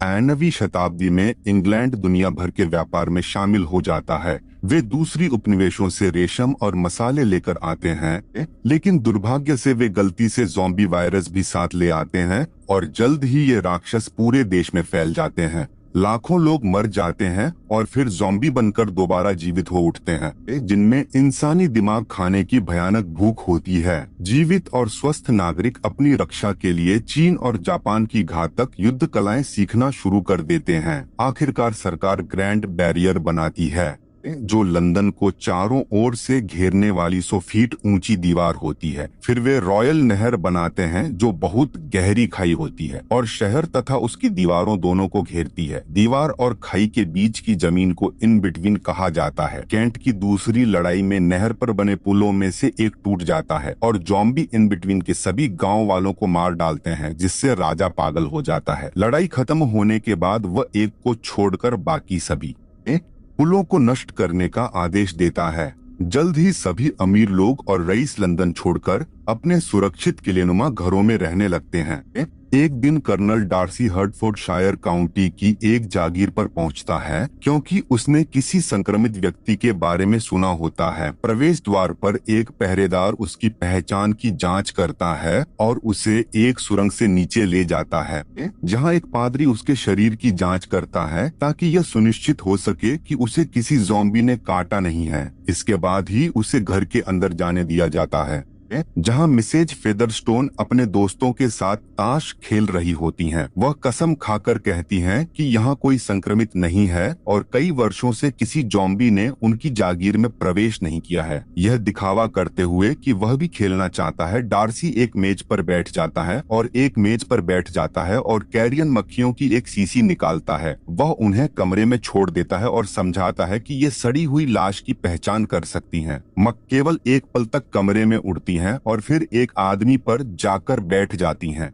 9वीं शताब्दी में इंग्लैंड दुनिया भर के व्यापार में शामिल हो जाता है। वे दूसरी उपनिवेशों से रेशम और मसाले लेकर आते हैं, लेकिन दुर्भाग्य से वे गलती से ज़ॉम्बी वायरस भी साथ ले आते हैं और जल्द ही ये राक्षस पूरे देश में फैल जाते हैं। लाखों लोग मर जाते हैं और फिर ज़ॉम्बी बनकर दोबारा जीवित हो उठते हैं, जिनमें इंसानी दिमाग खाने की भयानक भूख होती है। जीवित और स्वस्थ नागरिक अपनी रक्षा के लिए चीन और जापान की घातक युद्ध कलाएं सीखना शुरू कर देते हैं। आखिरकार सरकार ग्रैंड बैरियर बनाती है, जो लंदन को चारों ओर से घेरने वाली 100 फीट ऊंची दीवार होती है। फिर वे रॉयल नहर बनाते हैं जो बहुत गहरी खाई होती है और शहर तथा उसकी दीवारों दोनों को घेरती है। दीवार और खाई के बीच की जमीन को इन बिटवीन कहा जाता है। कैंट की दूसरी लड़ाई में नहर पर बने पुलों में से एक टूट जाता है और ज़ॉम्बी इन बिटवीन के सभी गाँव वालों को मार डालते हैं, जिससे राजा पागल हो जाता है। लड़ाई खत्म होने के बाद वह एक को छोड़कर बाकी सभी पुलों को नष्ट करने का आदेश देता है। जल्द ही सभी अमीर लोग और रईस लंदन छोड़कर अपने सुरक्षित किलेनुमा घरों में रहने लगते हैं। एक दिन कर्नल डार्सी हर्टफोर्डशायर काउंटी की एक जागीर पर पहुंचता है, क्योंकि उसने किसी संक्रमित व्यक्ति के बारे में सुना होता है। प्रवेश द्वार पर एक पहरेदार उसकी पहचान की जांच करता है और उसे एक सुरंग से नीचे ले जाता है, जहां एक पादरी उसके शरीर की जांच करता है ताकि यह सुनिश्चित हो सके कि उसे किसी ज़ॉम्बी ने काटा नहीं है। इसके बाद ही उसे घर के अंदर जाने दिया जाता है, जहां मिसेज फेदरस्टोन अपने दोस्तों के साथ ताश खेल रही होती हैं। वह कसम खाकर कहती हैं कि यहाँ कोई संक्रमित नहीं है और कई वर्षों से किसी ज़ॉम्बी ने उनकी जागीर में प्रवेश नहीं किया है। यह दिखावा करते हुए कि वह भी खेलना चाहता है, डार्सी एक मेज पर बैठ जाता है और कैरियन मक्खियों की एक शीशी निकालता है। वह उन्हें कमरे में छोड़ देता है और समझाता है कि ये सड़ी हुई लाश की पहचान कर सकती हैं। मक केवल एक पल तक कमरे में उड़ती हैं और फिर एक आदमी पर जाकर बैठ जाती हैं,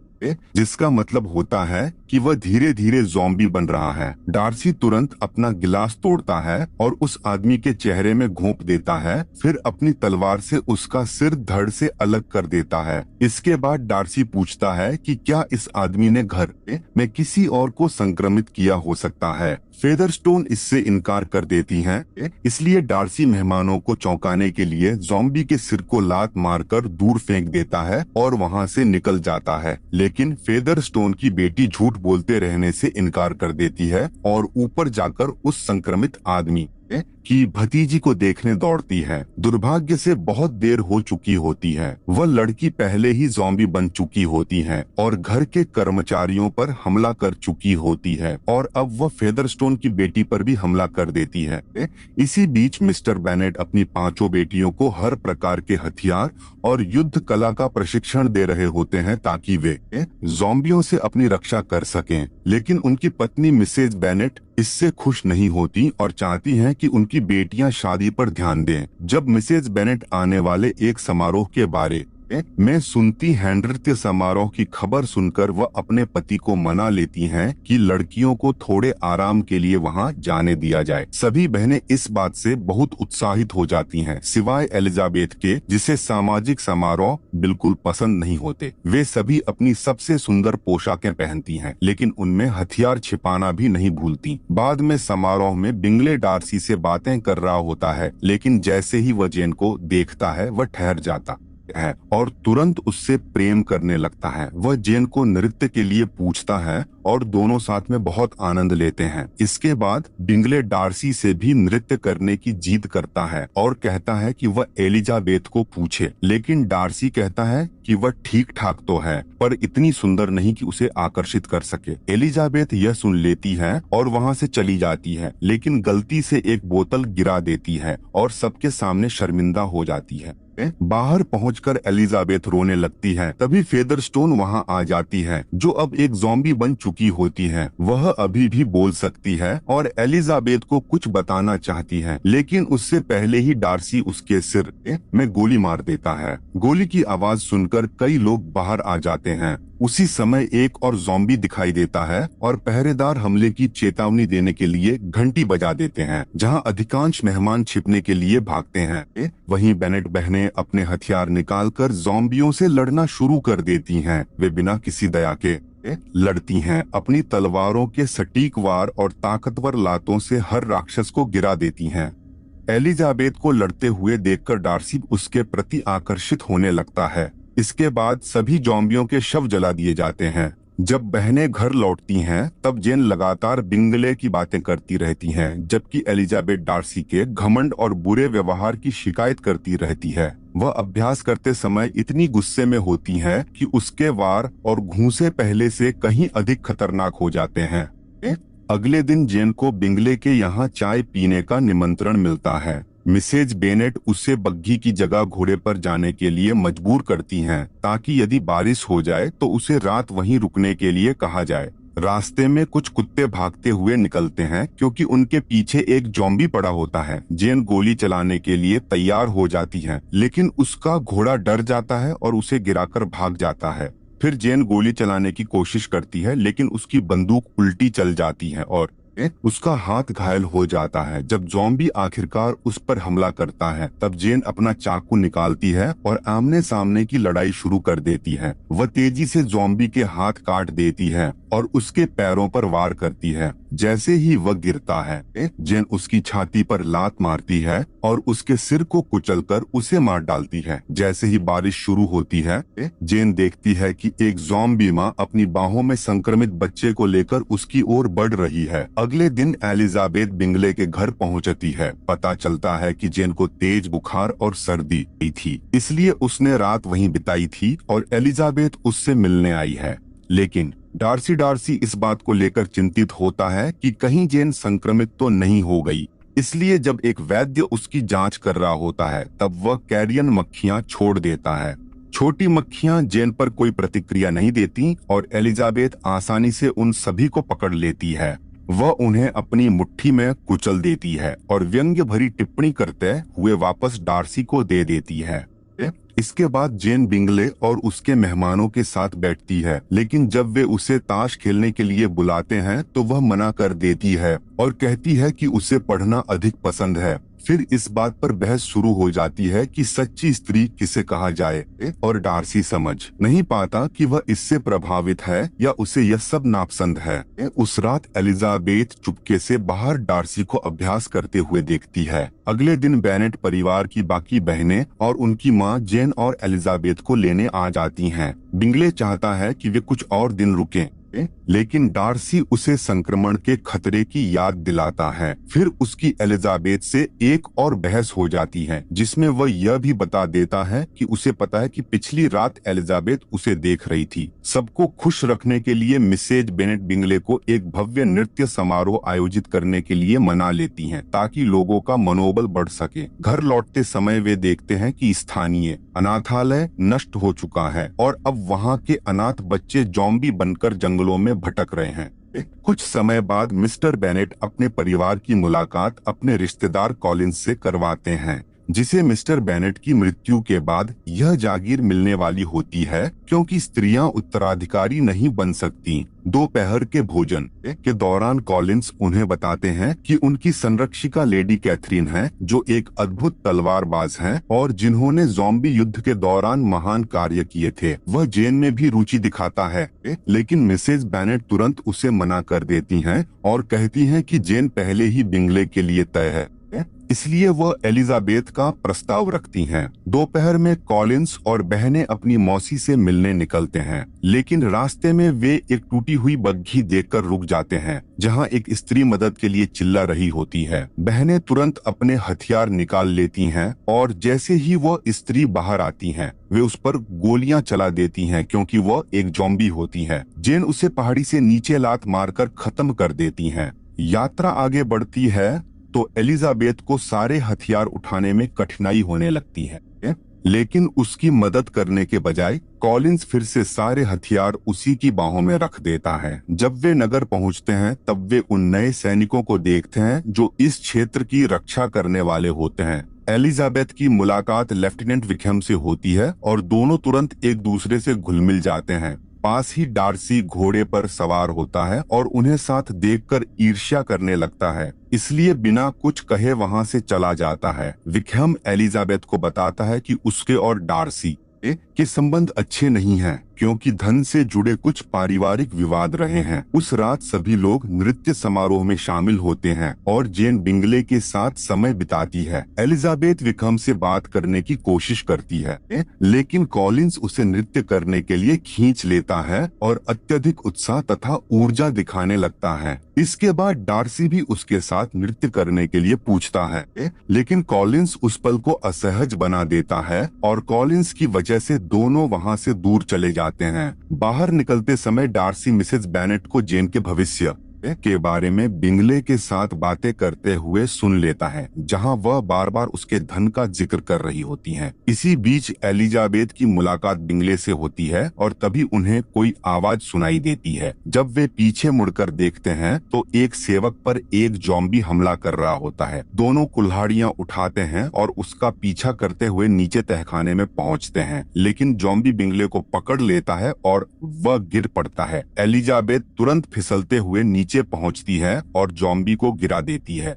जिसका मतलब होता है कि वह धीरे धीरे ज़ॉम्बी बन रहा है। डार्सी तुरंत अपना गिलास तोड़ता है और उस आदमी के चेहरे में घोंप देता है, फिर अपनी तलवार से उसका सिर धड़ से अलग कर देता है। इसके बाद डार्सी पूछता है कि क्या इस आदमी ने घर में किसी और को संक्रमित किया हो सकता है। फेदरस्टोन इससे इनकार कर देती हैं, इसलिए डार्सी मेहमानों को चौंकाने के लिए ज़ॉम्बी के सिर को लात मारकर दूर फेंक देता है और वहां से निकल जाता है। लेकिन फेदरस्टोन की बेटी झूठ बोलते रहने से इनकार कर देती है और ऊपर जाकर उस संक्रमित आदमी की भतीजी को देखने दौड़ती है। दुर्भाग्य से बहुत देर हो चुकी होती है। वह लड़की पहले ही ज़ॉम्बी बन चुकी होती है और घर के कर्मचारियों पर हमला कर चुकी होती है और अब वह फेदरस्टोन की बेटी पर भी हमला कर देती है। इसी बीच मिस्टर बेनेट अपनी 5 बेटियों को हर प्रकार के हथियार और युद्ध कला का प्रशिक्षण दे रहे होते हैं ताकि वे ज़ॉम्बियों से अपनी रक्षा कर सकें। लेकिन उनकी पत्नी मिसेज बेनेट इससे खुश नहीं होती और चाहती हैं कि उनकी बेटियां शादी पर ध्यान दें। जब मिसेज बेनेट आने वाले एक समारोह के बारे में सुनती हैं, नृत्य समारोह की खबर सुनकर वह अपने पति को मना लेती हैं कि लड़कियों को थोड़े आराम के लिए वहां जाने दिया जाए। सभी बहनें इस बात से बहुत उत्साहित हो जाती हैं, सिवाय एलिजाबेथ के, जिसे सामाजिक समारोह बिल्कुल पसंद नहीं होते। वे सभी अपनी सबसे सुंदर पोशाकें पहनती हैं, लेकिन उनमें हथियार छिपाना भी नहीं भूलती। बाद में समारोह में बिंगले डार्सी से बातें कर रहा होता है, लेकिन जैसे ही वह जेन को देखता है वह ठहर जाता है और तुरंत उससे प्रेम करने लगता है। वह जेन को नृत्य के लिए पूछता है और दोनों साथ में बहुत आनंद लेते हैं। इसके बाद बिंगले डार्सी से भी नृत्य करने की जिद करता है और कहता है कि वह एलिजाबेथ को पूछे, लेकिन डार्सी कहता है कि वह ठीक ठाक तो है, पर इतनी सुंदर नहीं कि उसे आकर्षित कर सके। एलिजाबेथ यह सुन लेती है और वहां से चली जाती है, लेकिन गलती से एक बोतल गिरा देती है और सबके सामने शर्मिंदा हो जाती है। बाहर पहुंचकर एलिजाबेथ रोने लगती है। तभी फेदरस्टोन वहां आ जाती है, जो अब एक ज़ॉम्बी बन चुकी होती है। वह अभी भी बोल सकती है और एलिजाबेथ को कुछ बताना चाहती है, लेकिन उससे पहले ही डार्सी उसके सिर में गोली मार देता है। गोली की आवाज सुनकर कई लोग बाहर आ जाते हैं। उसी समय एक और ज़ॉम्बी दिखाई देता है और पहरेदार हमले की चेतावनी देने के लिए घंटी बजा देते हैं, जहां अधिकांश मेहमान छिपने के लिए भागते हैं। वहीं बेनेट बहनें अपने हथियार निकालकर ज़ॉम्बियों से लड़ना शुरू कर देती हैं। वे बिना किसी दया के लड़ती हैं। अपनी तलवारों के सटीक वार और ताकतवर लातों से हर राक्षस को गिरा देती हैं। एलिजाबेथ को लड़ते हुए देखकर डार्सी उसके प्रति आकर्षित होने लगता है। इसके बाद सभी ज़ॉम्बियों के शव जला दिए जाते हैं। जब बहनें घर लौटती हैं, तब जेन लगातार बिंगले की बातें करती रहती हैं, जबकि एलिजाबेथ डार्सी के घमंड और बुरे व्यवहार की शिकायत करती रहती है। वह अभ्यास करते समय इतनी गुस्से में होती है कि उसके वार और घूंसे पहले से कहीं अधिक खतरनाक हो जाते हैं। अगले दिन जेन को बिंगले के यहाँ चाय पीने का निमंत्रण मिलता है। मिसेज बेनेट उसे बग्घी की जगह घोड़े पर जाने के लिए मजबूर करती हैं, ताकि यदि बारिश हो जाए तो उसे रात वहीं रुकने के लिए कहा जाए। रास्ते में कुछ कुत्ते भागते हुए निकलते हैं, क्योंकि उनके पीछे एक ज़ॉम्बी पड़ा होता है। जेन गोली चलाने के लिए तैयार हो जाती है, लेकिन उसका घोड़ा डर जाता है और उसे गिराकर भाग जाता है। फिर जेन गोली चलाने की कोशिश करती है, लेकिन उसकी बंदूक उल्टी चल जाती है और उसका हाथ घायल हो जाता है। जब ज़ॉम्बी आखिरकार उस पर हमला करता है, तब जेन अपना चाकू निकालती है और आमने सामने की लड़ाई शुरू कर देती है। वह तेजी से ज़ॉम्बी के हाथ काट देती है और उसके पैरों पर वार करती है। जैसे ही वह गिरता है, जेन उसकी छाती पर लात मारती है और उसके सिर को कुचलकर उसे मार डालती है। जैसे ही बारिश शुरू होती है, जेन देखती है कि एक ज़ॉम्बी माँ अपनी बाहों में संक्रमित बच्चे को लेकर उसकी ओर बढ़ रही है। अगले दिन एलिजाबेथ बिंगले के घर पहुंचती है। पता चलता है कि जेन को तेज बुखार और सर्दी थी, इसलिए उसने रात वहीं बिताई थी और एलिजाबेथ उससे मिलने आई है। लेकिन डार्सी इस बात को लेकर चिंतित होता है कि कहीं जेन संक्रमित तो नहीं हो गई। इसलिए जब एक वैद्य उसकी जांच कर रहा होता है, तब वह कैरियन मक्खियां छोड़ देता है। छोटी मक्खियां जेन पर कोई प्रतिक्रिया नहीं देती और एलिजाबेथ आसानी से उन सभी को पकड़ लेती है। वह उन्हें अपनी मुट्ठी में कुचल देती है और व्यंग्य भरी टिप्पणी करते हुए वापस डार्सी को दे देती है। इसके बाद जेन बिंगले और उसके मेहमानों के साथ बैठती है, लेकिन जब वे उसे ताश खेलने के लिए बुलाते हैं तो वह मना कर देती है और कहती है कि उसे पढ़ना अधिक पसंद है। फिर इस बात पर बहस शुरू हो जाती है कि सच्ची स्त्री किसे कहा जाए, और डार्सी समझ नहीं पाता कि वह इससे प्रभावित है या उसे यह सब नापसंद है। उस रात एलिजाबेथ चुपके से बाहर डार्सी को अभ्यास करते हुए देखती है। अगले दिन बेनेट परिवार की बाकी बहनें और उनकी माँ जेन और एलिजाबेथ को लेने आ जाती हैं। बिंगले चाहता है कि वे कुछ और दिन रुकें, लेकिन डार्सी उसे संक्रमण के खतरे की याद दिलाता है। फिर उसकी एलिजाबेथ से एक और बहस हो जाती है, जिसमें वह यह भी बता देता है कि उसे पता है कि पिछली रात एलिजाबेथ उसे देख रही थी। सबको खुश रखने के लिए मिसेज बेनेट बिंगले को एक भव्य नृत्य समारोह आयोजित करने के लिए मना लेती हैं, ताकि लोगों का मनोबल बढ़ सके। घर लौटते समय वे देखते हैं कि स्थानीय अनाथालय नष्ट हो चुका है और अब वहाँ के अनाथ बच्चे ज़ॉम्बी बनकर जंगलों में भटक रहे हैं। कुछ समय बाद मिस्टर बेनेट अपने परिवार की मुलाकात अपने रिश्तेदार कॉलिंस से करवाते हैं, जिसे मिस्टर बेनेट की मृत्यु के बाद यह जागीर मिलने वाली होती है, क्योंकि स्त्रियां उत्तराधिकारी नहीं बन सकती। दोपहर के भोजन के दौरान कॉलिंस उन्हें बताते हैं कि उनकी संरक्षिका लेडी कैथरीन है, जो एक अद्भुत तलवारबाज हैं और जिन्होंने ज़ॉम्बी युद्ध के दौरान महान कार्य किए थे। वह जेन में भी रुचि दिखाता है, लेकिन मिसेज बेनेट तुरंत उसे मना कर देती हैं और कहती हैं कि जेन पहले ही बिंगले के लिए तय है, इसलिए वह एलिजाबेथ का प्रस्ताव रखती हैं। दोपहर में कॉलिंस और बहनें अपनी मौसी से मिलने निकलते हैं, लेकिन रास्ते में वे एक टूटी हुई बग्घी देखकर रुक जाते हैं, जहां एक स्त्री मदद के लिए चिल्ला रही होती है। बहनें तुरंत अपने हथियार निकाल लेती हैं और जैसे ही वह स्त्री बाहर आती हैं, वे उस पर गोलियां चला देती हैं, क्योंकि वह एक ज़ॉम्बी होती है। जेन उसे पहाड़ी से नीचे लात मारकर खत्म कर देती हैं। यात्रा आगे बढ़ती है तो एलिजाबेथ को सारे हथियार उठाने में कठिनाई होने लगती है, लेकिन उसकी मदद करने के बजाय कॉलिंस फिर से सारे हथियार उसी की बाहों में रख देता है। जब वे नगर पहुंचते हैं, तब वे उन नए सैनिकों को देखते हैं जो इस क्षेत्र की रक्षा करने वाले होते हैं। एलिजाबेथ की मुलाकात लेफ्टिनेंट विकहम से होती है और दोनों तुरंत एक दूसरे से घुल मिल जाते हैं। पास ही डार्सी घोड़े पर सवार होता है और उन्हें साथ देखकर ईर्ष्या करने लगता है, इसलिए बिना कुछ कहे वहां से चला जाता है। विकहम एलिजाबेथ को बताता है कि उसके और डार्सी के के संबंध अच्छे नहीं हैं क्योंकि धन से जुड़े कुछ पारिवारिक विवाद रहे हैं। उस रात सभी लोग नृत्य समारोह में शामिल होते हैं और जेन बिंगले के साथ समय बिताती है। एलिजाबेथ विक्रम से बात करने की कोशिश करती है, लेकिन कॉलिंस उसे नृत्य करने के लिए खींच लेता है और अत्यधिक उत्साह तथा ऊर्जा दिखाने लगता है। इसके बाद डार्सी भी उसके साथ नृत्य करने के लिए पूछता है, लेकिन कॉलिंस उस पल को असहज बना देता है और कॉलिंस की वजह से दोनों वहां से दूर चले जाते हैं। बाहर निकलते समय डार्सी मिसेस बेनेट को जेन के भविष्य के बारे में बिंगले के साथ बातें करते हुए सुन लेता है, जहां वह बार बार उसके धन का जिक्र कर रही होती हैं। इसी बीच एलिजाबेथ की मुलाकात बिंगले से होती है और तभी उन्हें कोई आवाज सुनाई देती है। जब वे पीछे मुड़कर देखते हैं तो एक सेवक पर एक ज़ॉम्बी हमला कर रहा होता है। दोनों कुल्हाड़ियां उठाते हैं और उसका पीछा करते हुए नीचे तहखाने में पहुंचते हैं, लेकिन ज़ॉम्बी बिंगले को पकड़ लेता है और वह गिर पड़ता है। एलिजाबेथ तुरंत फिसलते हुए नीचे पहुंचती है और ज़ॉम्बी को गिरा देती है।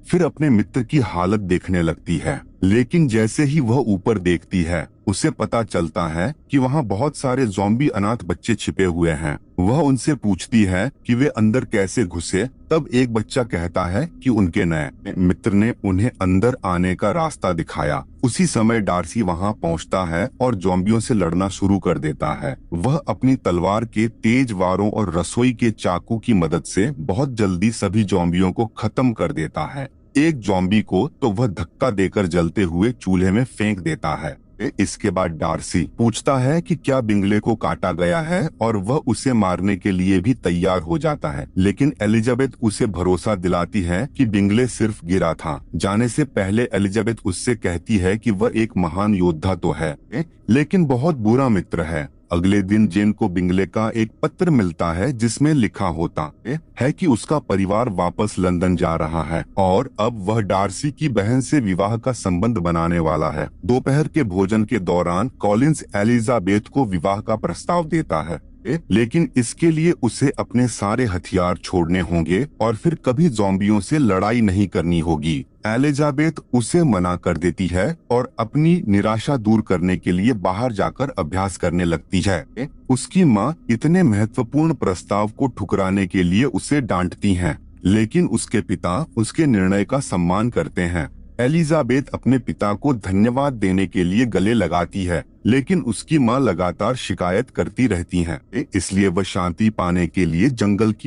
फिर अपने मित्र की हालत देखने लगती है, लेकिन जैसे ही वह ऊपर देखती है उसे पता चलता है कि वहां बहुत सारे ज़ॉम्बी अनाथ बच्चे छिपे हुए हैं। वह उनसे पूछती है कि वे अंदर कैसे घुसे। तब एक बच्चा कहता है कि उनके नए मित्र ने उन्हें अंदर आने का रास्ता दिखाया। उसी समय डार्सी वहां पहुंचता है और ज़ॉम्बियों से लड़ना शुरू कर देता है। वह अपनी तलवार के तेज वारों और रसोई के चाकू की मदद से बहुत जल्दी सभी ज़ॉम्बियों को खत्म कर देता है। एक ज़ॉम्बी को तो वह धक्का देकर जलते हुए चूल्हे में फेंक देता है। इसके बाद डार्सी पूछता है कि क्या बिंगले को काटा गया है और वह उसे मारने के लिए भी तैयार हो जाता है, लेकिन एलिजाबेथ उसे भरोसा दिलाती है कि बिंगले सिर्फ गिरा था। जाने से पहले एलिजाबेथ उससे कहती है कि वह एक महान योद्धा तो है, लेकिन बहुत बुरा मित्र है। अगले दिन जेन को बिंगले का एक पत्र मिलता है जिसमें लिखा होता है कि उसका परिवार वापस लंदन जा रहा है और अब वह डार्सी की बहन से विवाह का संबंध बनाने वाला है। दोपहर के भोजन के दौरान कॉलिंस एलिजाबेथ को विवाह का प्रस्ताव देता है, लेकिन इसके लिए उसे अपने सारे हथियार छोड़ने होंगे और फिर कभी ज़ॉम्बियों से लड़ाई नहीं करनी होगी। एलिजाबेथ उसे मना कर देती है और अपनी निराशा दूर करने के लिए बाहर जाकर अभ्यास करने लगती है। उसकी माँ इतने महत्वपूर्ण प्रस्ताव को ठुकराने के लिए उसे डांटती हैं, लेकिन उसके पिता उसके निर्णय का सम्मान करते हैं। एलिजाबेथ अपने पिता को धन्यवाद देने के लिए गले लगाती है, लेकिन उसकी माँ लगातार शिकायत करती रहती है, इसलिए वह शांति पाने के लिए जंगल की